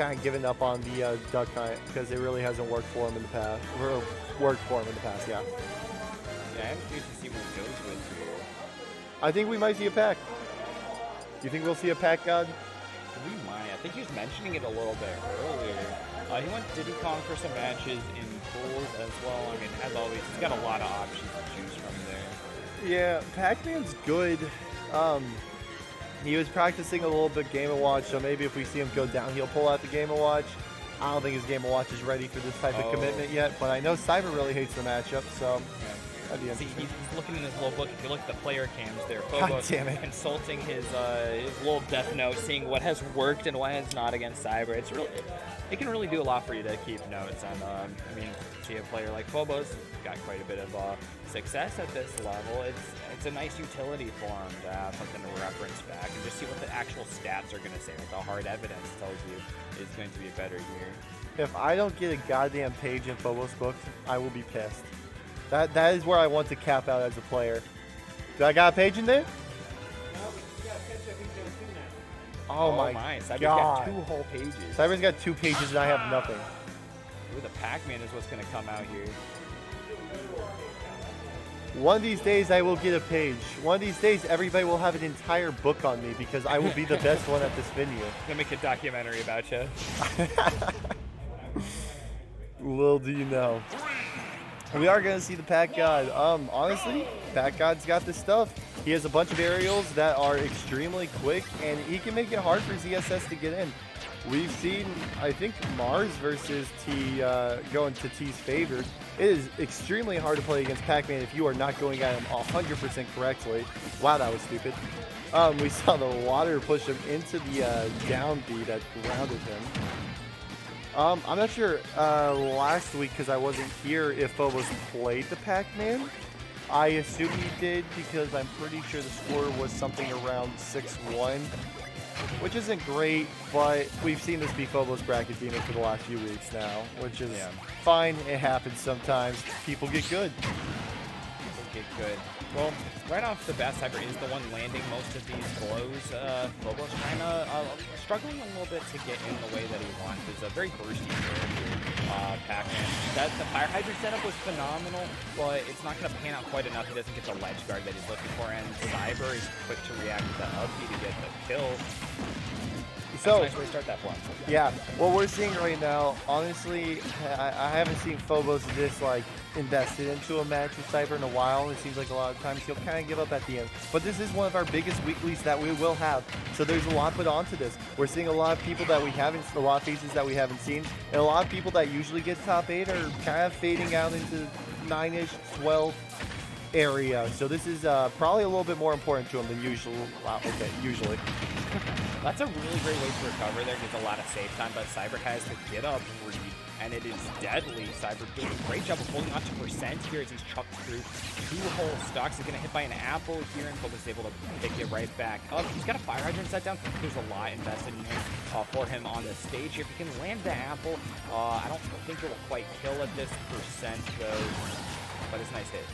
kind of given up on the duck hunt because it really hasn't worked for him in the past. Or worked for him in the past, yeah. Yeah, I'm curious to see what he goes with here. I think we might see a pack. You think we'll see a pack, God? We might. I think he was mentioning it a little bit earlier. He went Diddy Kong for some matches in pools as well. I mean, as always, he's got a lot of options to choose from there. Yeah, Pac-Man's good. He was practicing a little bit Game & Watch, so maybe if we see him go down, he'll pull out the Game & Watch. I don't think his Game & Watch is ready for this type of commitment yet, but I know Cyb3r really hates the matchup, so that'd be interesting. He's looking in his little book. If you look at the player cams there, Phobos consulting his little death note, seeing what has worked and what has not against Cyb3r. It's really, it can really do a lot for you to keep notes. And I mean, see a player like Phobos got quite a bit of success at this level. It's a nice utility for him to have something to reference back and just see what the actual stats are going to say, what the hard evidence tells you is going to be better here. If I don't get a goddamn page in Phobos book, I will be pissed. That is where I want to cap out as a player. Do I got a page in there? No, but you got to catch up. He's got 2 now. Oh my Cyb3r's god. got 2 whole pages. Cyb3r's got 2 pages and I have nothing. Ooh, the Pac-Man is what's going to come out here. One of these days I will get a page. One of these days everybody will have an entire book on me because I will be the best one at this venue. Gonna make a documentary about you. Little do you know. We are going to see the Pac God. Honestly, Pac God's got this stuff. He has a bunch of aerials that are extremely quick, and he can make it hard for ZSS to get in. We've seen, I think, Mars versus T going to T's favor. It is extremely hard to play against Pac-Man if you are not going at him 100% correctly. Wow, that was stupid. We saw the water push him into the down B that grounded him. I'm not sure last week because I wasn't here if Phobos played the Pac-Man. I assume he did because I'm pretty sure the score was something around 6-1, which isn't great, but we've seen this be Phobos bracket demon for the last few weeks now, which is fine. It happens sometimes. People get good. Well, right off the bat, Cyb3r is the one landing most of these blows. Phobos kind of struggling a little bit to get in the way that he wants. It's a very bursty character, Pac-Man. The fire hydrant setup was phenomenal, but it's not going to pan out quite enough. He doesn't get the ledge guard that he's looking for, and Cyb3r is quick to react to the up B to get the kill. So, nice way to start that one. Yeah, what we're seeing right now, honestly, I haven't seen Phobos this invested into a match with Cyb3r in a while. It seems like a lot of times he'll kind of give up at the end. But this is one of our biggest weeklies that we will have. So there's a lot put onto this. We're seeing a lot of people that we haven't, a lot of faces that we haven't seen, and a lot of people that usually get top 8 are kind of fading out into 9-ish, 12 area. So this is probably a little bit more important to him than usual. Usually. That's a really great way to recover there. Gets a lot of save time, but Cyb3r has the get up read, and it is deadly. Cyb3r doing a great job of holding on to percent here as he's chucked through 2 whole stocks. He's going to hit by an apple here, and Phobos is able to pick it right back up. He's got a fire hydrant set down. There's a lot invested in him for him on the stage here. If he can land the apple, I don't think it will quite kill at this percent, though, but it's a nice hit.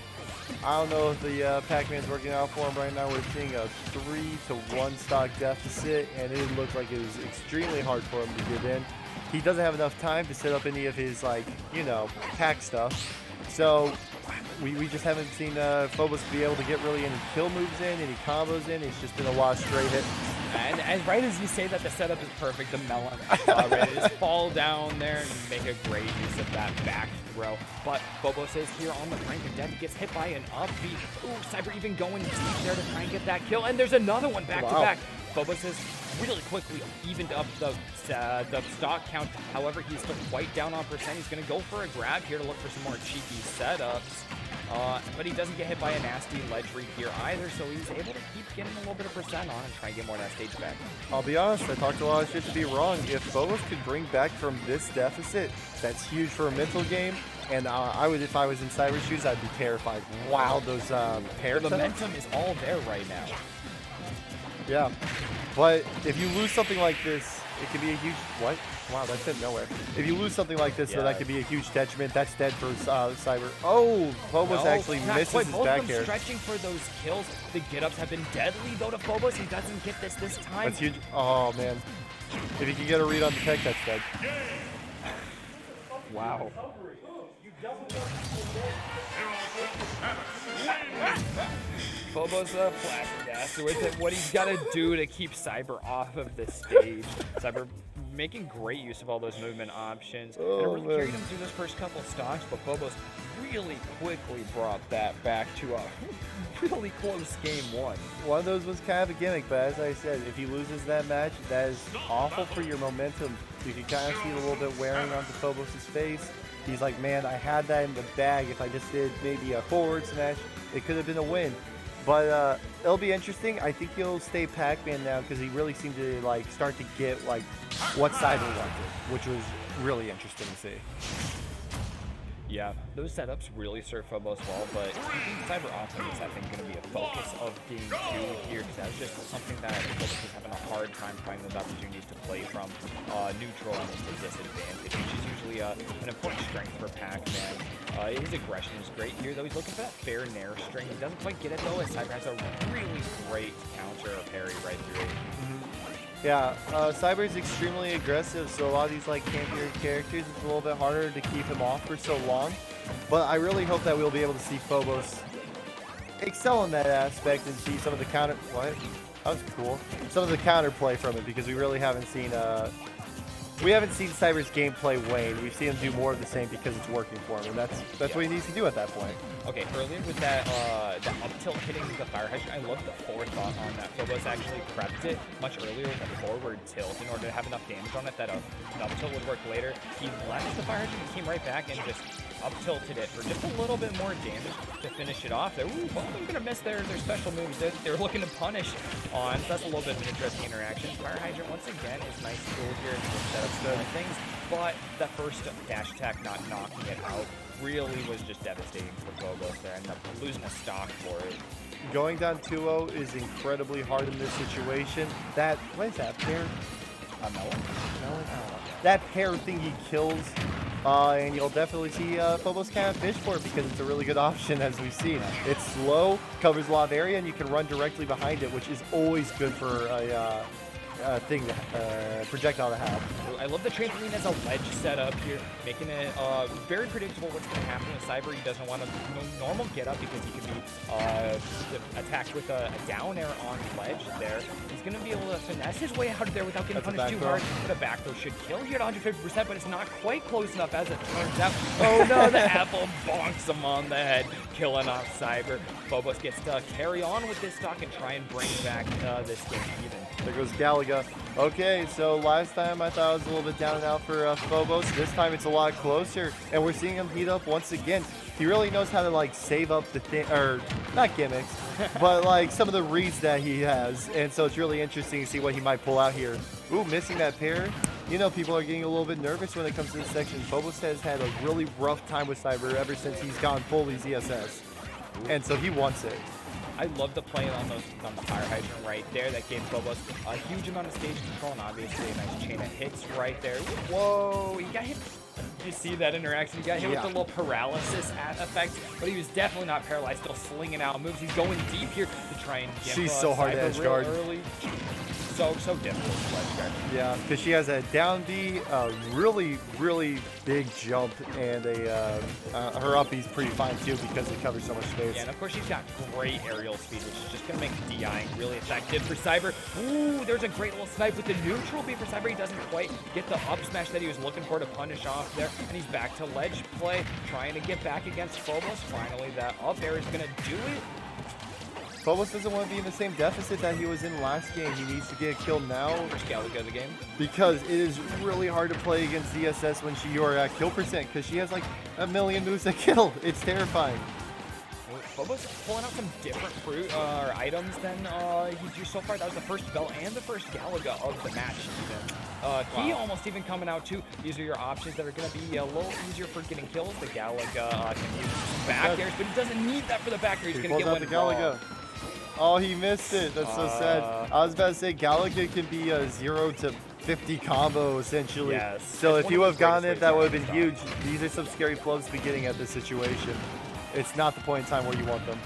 I don't know if the Pac-Man's working out for him right now. We're seeing a 3-to-1 stock deficit, and it looks like it is extremely hard for him to get in. He doesn't have enough time to set up any of his, pack stuff. So we just haven't seen Phobos be able to get really any kill moves in, any combos in. It's just been a lot of straight hits. And right as you say that the setup is perfect, the melon ready to just fall down there and make a great use of that back throw. But Phobos is here on the brink of death. He gets hit by an up B. Ooh, Cyb3r even going deep there to try and get that kill. And there's another one back to back. Phobos has really quickly evened up the stock count. However, he's still quite down on percent. He's going to go for a grab here to look for some more cheeky setups. But he doesn't get hit by a nasty ledge read here either, so he's able to keep getting a little bit of percent on and try and get more of that stage back. I'll be honest, I talked a lot of shit to be wrong. If Phobos could bring back from this deficit, that's huge for a mental game. And if I was in Cyb3r's shoes, I'd be terrified. Wow, those pair The momentum is all there right now. Yeah, but if you lose something like this, it could be a huge... What? Wow, that said nowhere. If you lose something like this, that could be a huge detriment. That's dead for Cyb3r. Oh, Phobos actually misses his back air. Stretching for those kills. The get-ups have been deadly, though, to Phobos. He doesn't get this time. That's huge. Oh, man. If you can get a read on the tech, that's dead. Wow. Phobos flabbergasted with it. What he's got to do to keep Cyb3r off of the stage. Cyb3r making great use of all those movement options. Oh, and it really carried man. him through those first couple stocks, but Phobos really quickly brought that back to a really close game one. One of those was kind of a gimmick, but as I said, if he loses that match, that is awful for your momentum. You can kind of see it a little bit wearing onto Phobos' face. He's like, man, I had that in the bag. If I just did maybe a forward smash, it could have been a win. But it'll be interesting. I think he'll stay Pac-Man now because he really seemed to like start to get like what Cyb3r wanted, which was really interesting to see. Yeah, those setups really serve Phobos well, but keeping Cyb3r off him is, I think, going to be a focus of game 2 here, because that's just something that Phobos is having a hard time finding those opportunities to play from neutral and a disadvantage, which is usually an important strength for Pac-Man. His aggression is great here, though. He's looking for that fair nair string. He doesn't quite get it, though, as Cyb3r has a really great counter or parry right through it. Yeah, Cyb3r is extremely aggressive, so a lot of these like campier characters, it's a little bit harder to keep him off for so long. But I really hope that we'll be able to see Phobos excel in that aspect and see some of the counter. What? That was cool. Some of the counterplay from it, because we really haven't seen Cyb3r's gameplay wane. We've seen him do more of the same because it's working for him, and that's what he needs to do at that point. Okay, earlier with that up tilt hitting the fire hydrant, I love the forethought on that. Phobos actually prepped it much earlier with a forward tilt in order to have enough damage on it that an up tilt would work later. He left the fire hydrant and came right back and just up tilted it for just a little bit more damage to finish it off there. Ooh, both of them gonna miss their special moves that they're looking to punish on. So that's a little bit of an interesting interaction. Fire hydrant once again is nice tool here to set up some things, but that first dash attack not knocking it out really was just devastating for Phobos there. Ended up losing a stock for it. Going down 2-0 is incredibly hard in this situation. What is that, pair? A melon? That pair thing he kills, and you'll definitely see Phobos kind of fish for it because it's a really good option, as we've seen. It's slow, covers a lot of area, and you can run directly behind it, which is always good for a projectile to have. I love the trampoline as a ledge setup here, making it very predictable what's going to happen with Cyb3r. He doesn't want a normal get up because he can be attacked with a down air on ledge there. He's going to be able to finesse his way out of there without getting punished too hard. But a back throw should kill here at 150%, but it's not quite close enough as it turns out. Oh no, the apple bonks him on the head, killing off Cyb3r. Phobos gets to carry on with this stock and try and bring back this game even. There goes Galaga. Okay, so last time I thought it was a little bit down and out for Phobos. This time it's a lot closer, and we're seeing him heat up once again. He really knows how to like save up the thing, or not gimmicks, but like some of the reads that he has, and so it's really interesting to see what he might pull out here. Ooh, missing that pair. You know, people are getting a little bit nervous when it comes to this section. Phobos has had a really rough time with Cyb3r ever since he's gone fully ZSS, and so he wants it. I love the play on the fire hydrant right there. That gave Phobos a huge amount of stage control, and obviously a nice chain of hits right there. Whoa, he got hit. You see that interaction? He got hit with the little paralysis effect, but he was definitely not paralyzed. Still slinging out moves. He's going deep here to try and get She's so hard to edge guard. Early. So difficult to edge guard. Yeah, because she has a down B, a really big jump, and her up B's pretty fine too because it covers so much space. Yeah, and of course she's got great aerial speed, which is just going to make DIing really effective for Cyb3r. Ooh, there's a great little snipe with the neutral B for Cyb3r. He doesn't quite get the up smash that he was looking for to punish off there, and he's back to ledge play, trying to get back against Phobos. Finally, that up air is going to do it. Phobos doesn't want to be in the same deficit that he was in last game. He needs to get a kill now. First Galaga of the game. Because it is really hard to play against ZSS when you are at kill percent, because she has like a million moves to kill. It's terrifying. Phobos pulling out some different fruit or items than he's used so far. That was the first belt and the first Galaga of the match even. He almost even coming out too. These are your options that are going to be a little easier for getting kills. The Galaga can use back airs, but he doesn't need that for the back air. He's going to get one. The Galaga. Oh, he missed it. That's so sad. I was about to say Galaga can be a 0 to 50 combo essentially. Yes. So if you would have gotten it, that would have been huge. These are some scary flows to be getting at this situation. It's not the point in time where you want them.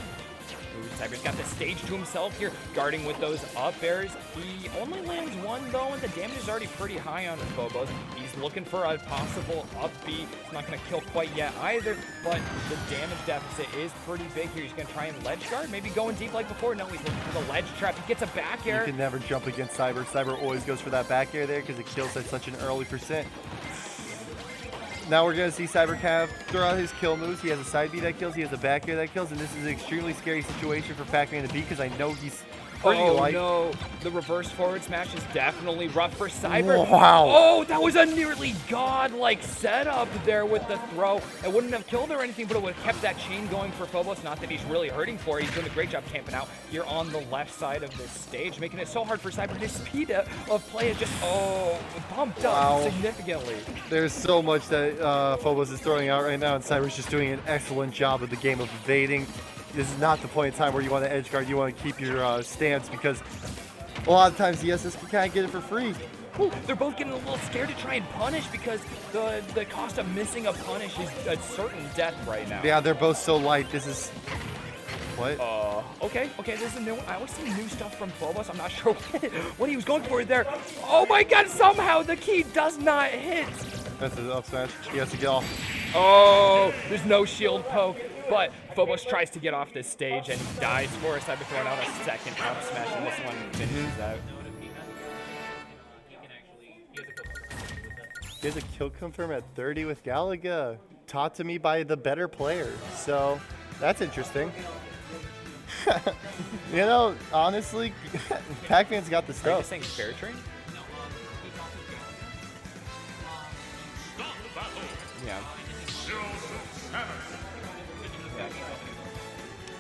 Cyb3r's got the stage to himself here, guarding with those up airs. He only lands one though, and the damage is already pretty high on Phobos. He's looking for a possible up B. It's not going to kill quite yet either, but the damage deficit is pretty big here. He's going to try and ledge guard, maybe going deep like before. No, he's looking for the ledge trap. He gets a back air. You can never jump against Cyb3r. Cyb3r always goes for that back air there because it kills at such an early percent. Now we're going to see Cyb3r throw out his kill moves. He has a side B that kills, he has a back air that kills, and this is an extremely scary situation for Pac-Man to beat because I know he's pretty light. No, the reverse forward smash is definitely rough for Cyb3r. Wow. Oh, that was a nearly godlike setup there with the throw. It wouldn't have killed or anything, but it would have kept that chain going for Phobos. Not that he's really hurting for it. He's doing a great job camping out here on the left side of this stage, making it so hard for Cyb3r. His speed of play is just, bumped up significantly. There's so much that Phobos is throwing out right now, and Cyb3r's just doing an excellent job of the game of evading. This is not the point in time where you want to edge guard. You want to keep your stance because a lot of times ZSS can kind of get it for free. Ooh, they're both getting a little scared to try and punish because the cost of missing a punish is a certain death right now. Yeah, they're both so light. This is... What? Okay, this is a new one. I always see new stuff from Phobos. I'm not sure what he was going for there. Oh my god, somehow the key does not hit. That's an up smash. He has to get off. Oh, there's no shield poke. But Phobos tries to get off this stage and he dies for us. I've been throwing out a second up smash and this one finishes out. He has a kill confirm at 30 with Galaga, taught to me by the better player. So that's interesting. You know, honestly, Pac-Man's got the Are you stuff. just saying fair train? Yeah.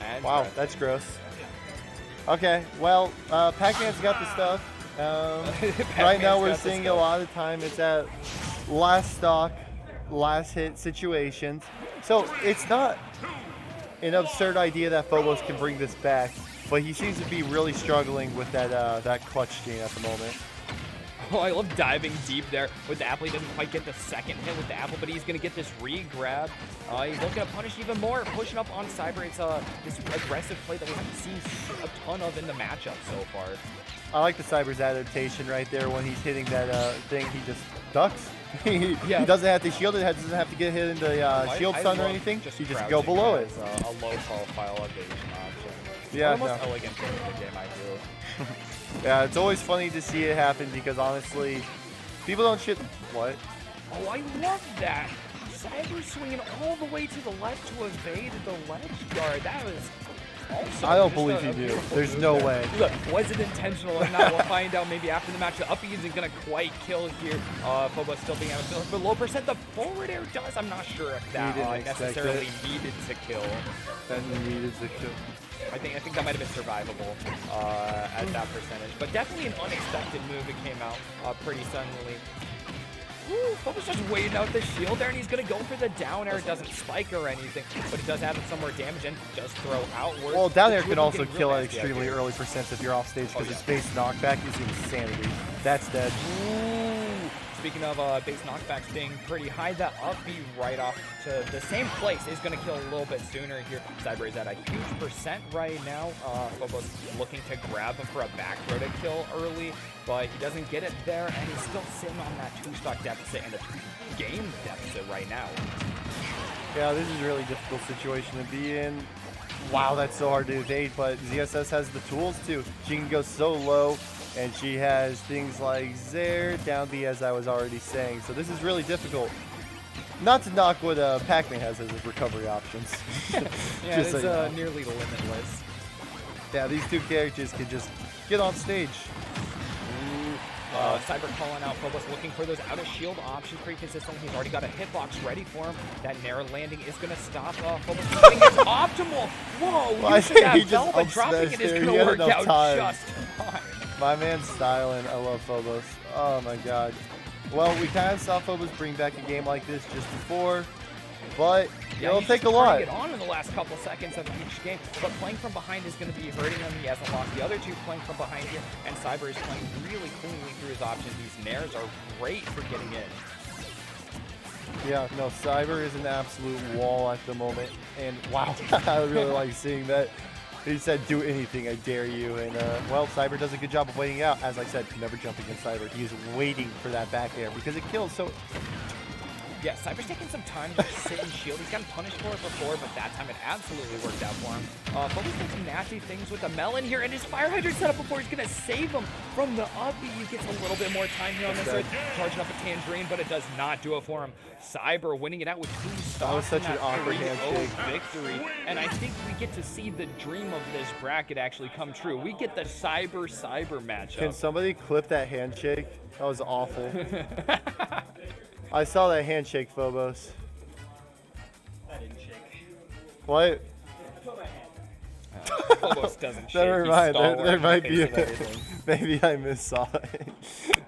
And Wow, that's gross. Okay, well, Pac-Man's got the stuff. Right now we're seeing a lot of time it's at last stock, last hit situations. So it's not an absurd idea that Phobos can bring this back, but he seems to be really struggling with that clutch gene at the moment. Oh, I love diving deep there with the apple. He doesn't quite get the second hit with the apple, but he's going to get this re-grab. He's looking to punish even more, pushing up on Cyb3r. It's this aggressive play that we haven't seen a ton of in the matchup so far. I like the Cyb3r's adaptation right there. When he's hitting that thing, he just ducks. He doesn't have to shield it, doesn't have to get hit in the shield stun or anything. He just go below it. A low profile evasion option. Yeah, One of the most elegant thing in the game, I feel. Yeah, it's always funny to see it happen because honestly, people don't shit. What? Oh, I love that. Cyb3r swinging all the way to the left to evade the ledge guard. That was also I don't believe he knew. There's no way. Look, was it intentional or not? We'll find out maybe after the match. The up isn't going to quite kill here. Phobos still being able to kill. But low percent, the forward air does. I'm not sure if that necessarily needed to kill. That needed to kill. I think that might have been survivable at that percentage. But definitely an unexpected move. It came out pretty suddenly. Ooh, Phobos just waiting out the shield there, and he's going to go for the down air. It doesn't spike or anything, but it does add some more damage and does throw outward. Well, down air can also kill at extremely early percents if you're off stage because its base knockback is insanity. That's dead. Ooh. Speaking of base knockbacks being pretty high, that up B right off to the same place is going to kill a little bit sooner here. Cyb3r is at a huge percent right now. Phobos looking to grab him for a back throw to kill early, but he doesn't get it there, and he's still sitting on that 2-stock deficit and a 2-game deficit right now. Yeah, this is a really difficult situation to be in. Wow, that's so hard to evade, but ZSS has the tools too. She can go so low, and she has things like ZSS, down B, as I was already saying. So this is really difficult. Not to knock what Pac-Man has as his recovery options. Yeah, it's nearly limitless. Yeah, these two characters can just get on stage. Cyb3r calling out Phobos, looking for those out-of-shield options pretty consistently. He's already got a hitbox ready for him. That narrow landing is going to stop Phobos from getting his optimal. Whoa, you should have felt, but dropping it is going to work out just fine. My man's styling. I love Phobos. Oh my god. Well, we kind of saw Phobos bring back a game like this just before, but it'll take a lot. It on in the last couple seconds of each game, but playing from behind is going to be hurting him. He hasn't lost the other two playing from behind here, and Cyb3r is playing really cleanly through his options. These nairs are great for getting in. Yeah, no, Cyb3r is an absolute wall at the moment, and wow, I really like seeing that. He said, do anything, I dare you. And, well, Cyb3r does a good job of waiting out. As I said, never jump against Cyb3r. He is waiting for that back air because it kills. So, Yeah, Cyb3r's taking some time to sit and shield. He's gotten punished for it before, but that time it absolutely worked out for him. Phobos doing some nasty things with the melon here, and his fire hydrant set up before. He's going to save him from the up B. He gets a little bit more time here on this side, charging up a tangerine, but it does not do it for him. Cyb3r winning it out with 2 stocks. That was such in an awkward 3-0 handshake. victory, and I think we get to see the dream of this bracket actually come true. We get the Cyb3r matchup. can somebody clip that handshake? That was awful. I saw that handshake, Phobos. That didn't shake. What? I put my hand. Phobos doesn't shake. Never He's mind. stalwart There in the might face be. of everything. Maybe I missaw it.